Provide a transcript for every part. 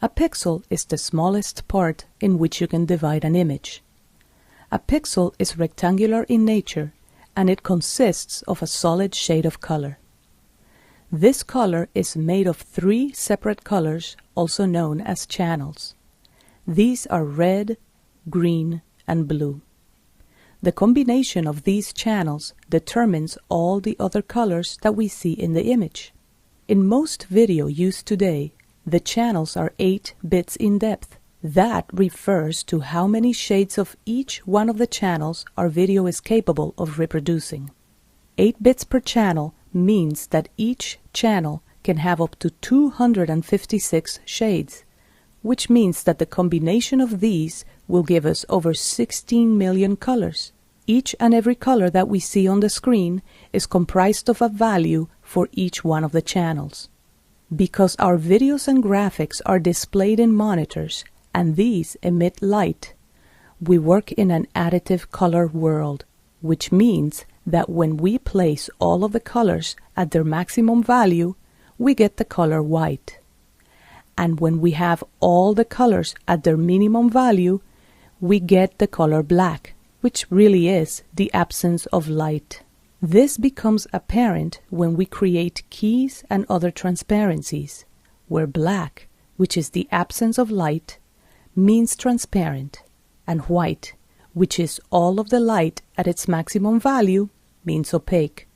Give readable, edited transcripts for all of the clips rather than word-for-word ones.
A pixel is the smallest part in which you can divide an image. A pixel is rectangular in nature, and it consists of a solid shade of color. This color is made of 3 separate colors, also known as channels. These are red, green, and blue. The combination of these channels determines all the other colors that we see in the image. In most video used today, the channels are 8 bits in depth. That refers to how many shades of each one of the channels our video is capable of reproducing. 8 bits per channel means that each channel can have up to 256 shades, which means that the combination of these will give us over 16 million colors. Each and every color that we see on the screen is comprised of a value for each one of the channels. Because our videos and graphics are displayed in monitors, and these emit light, we work in an additive color world, which means that when we place all of the colors at their maximum value, we get the color white. And when we have all the colors at their minimum value, we get the color black, which really is the absence of light. This becomes apparent when we create keys and other transparencies, where black, which is the absence of light, means transparent, and white, which is all of the light at its maximum value, means opaque.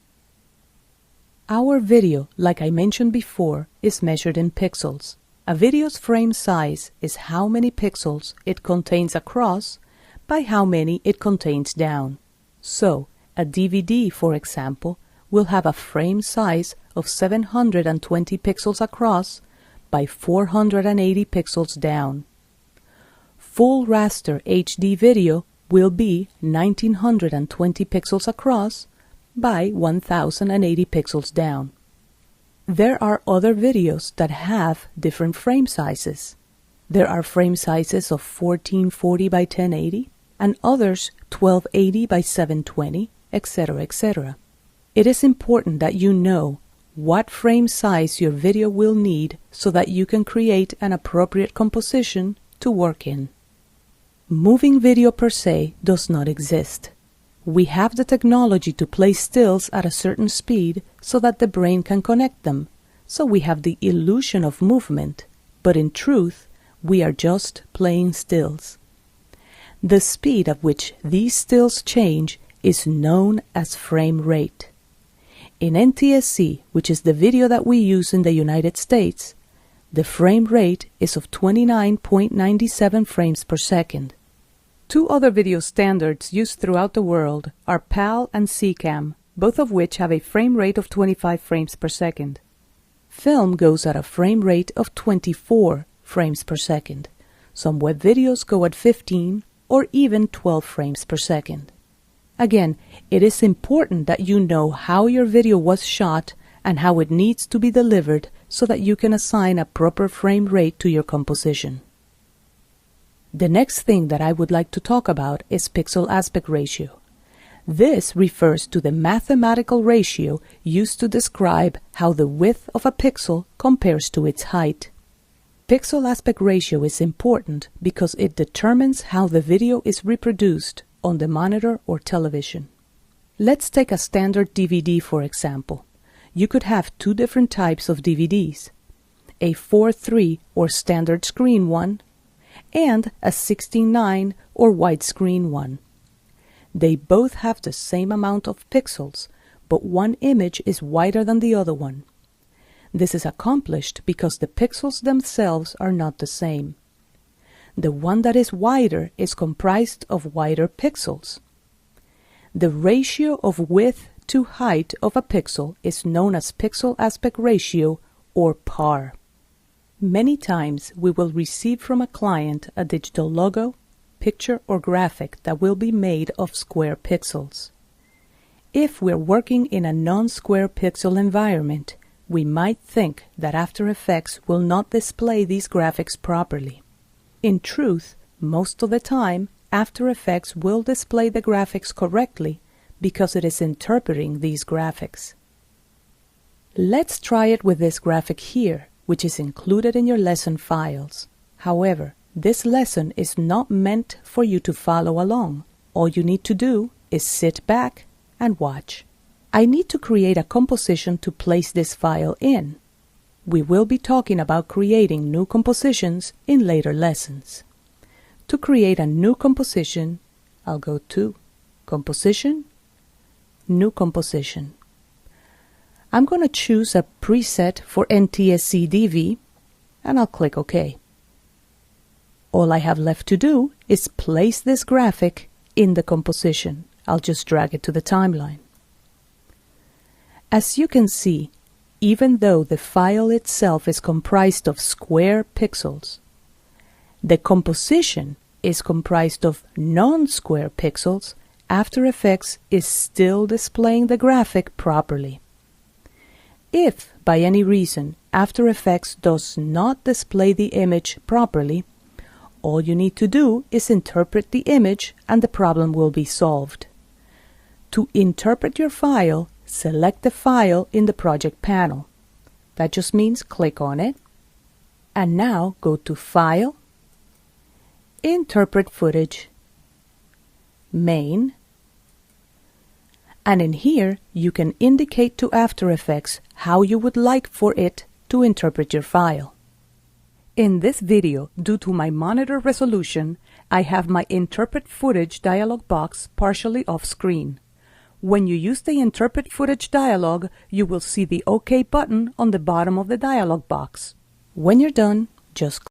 Our video, like I mentioned before, is measured in pixels. A video's frame size is how many pixels it contains across by how many it contains down. So, a DVD, for example, will have a frame size of 720 pixels across by 480 pixels down. Full raster HD video will be 1920 pixels across by 1080 pixels down. There are other videos that have different frame sizes. There are frame sizes of 1440 by 1080 and others 1280 by 720, etc., etc. It is important that you know what frame size your video will need so that you can create an appropriate composition to work in. Moving video per se does not exist. We have the technology to play stills at a certain speed so that the brain can connect them, so we have the illusion of movement, but in truth, we are just playing stills. The speed at which these stills change is known as frame rate. In NTSC, which is the video that we use in the United States, the frame rate is of 29.97 frames per second. 2 other video standards used throughout the world are PAL and CCAM, both of which have a frame rate of 25 frames per second. Film goes at a frame rate of 24 frames per second. Some web videos go at 15 or even 12 frames per second. Again, it is important that you know how your video was shot and how it needs to be delivered so that you can assign a proper frame rate to your composition. The next thing that I would like to talk about is pixel aspect ratio. This refers to the mathematical ratio used to describe how the width of a pixel compares to its height. Pixel aspect ratio is important because it determines how the video is reproduced on the monitor or television. Let's take a standard DVD, for example. You could have 2 different types of DVDs, a 4:3 or standard screen one, and a 16:9 or widescreen one. They both have the same amount of pixels, but one image is wider than the other one. This is accomplished because the pixels themselves are not the same. The one that is wider is comprised of wider pixels. The ratio of width to height of a pixel is known as pixel aspect ratio, or PAR. Many times we will receive from a client a digital logo, picture or graphic that will be made of square pixels. If we're working in a non-square pixel environment, we might think that After Effects will not display these graphics properly. In truth, most of the time, After Effects will display the graphics correctly because it is interpreting these graphics. Let's try it with this graphic here, which is included in your lesson files. However, this lesson is not meant for you to follow along. All you need to do is sit back and watch. I need to create a composition to place this file in. We will be talking about creating new compositions in later lessons. To create a new composition, I'll go to Composition, New Composition. I'm going to choose a preset for NTSC-DV and I'll click OK. All I have left to do is place this graphic in the composition. I'll just drag it to the timeline. As you can see, even though the file itself is comprised of square pixels, the composition is comprised of non-square pixels. After Effects is still displaying the graphic properly. If, by any reason, After Effects does not display the image properly, all you need to do is interpret the image and the problem will be solved. To interpret your file, select the file in the project panel. That just means click on it. And now go to File, Interpret Footage, Main, and in here you can indicate to After Effects how you would like for it to interpret your file. In this video, due to my monitor resolution, I have my Interpret Footage dialog box partially off screen. When you use the Interpret Footage dialog, you will see the OK button on the bottom of the dialog box. When you're done, just click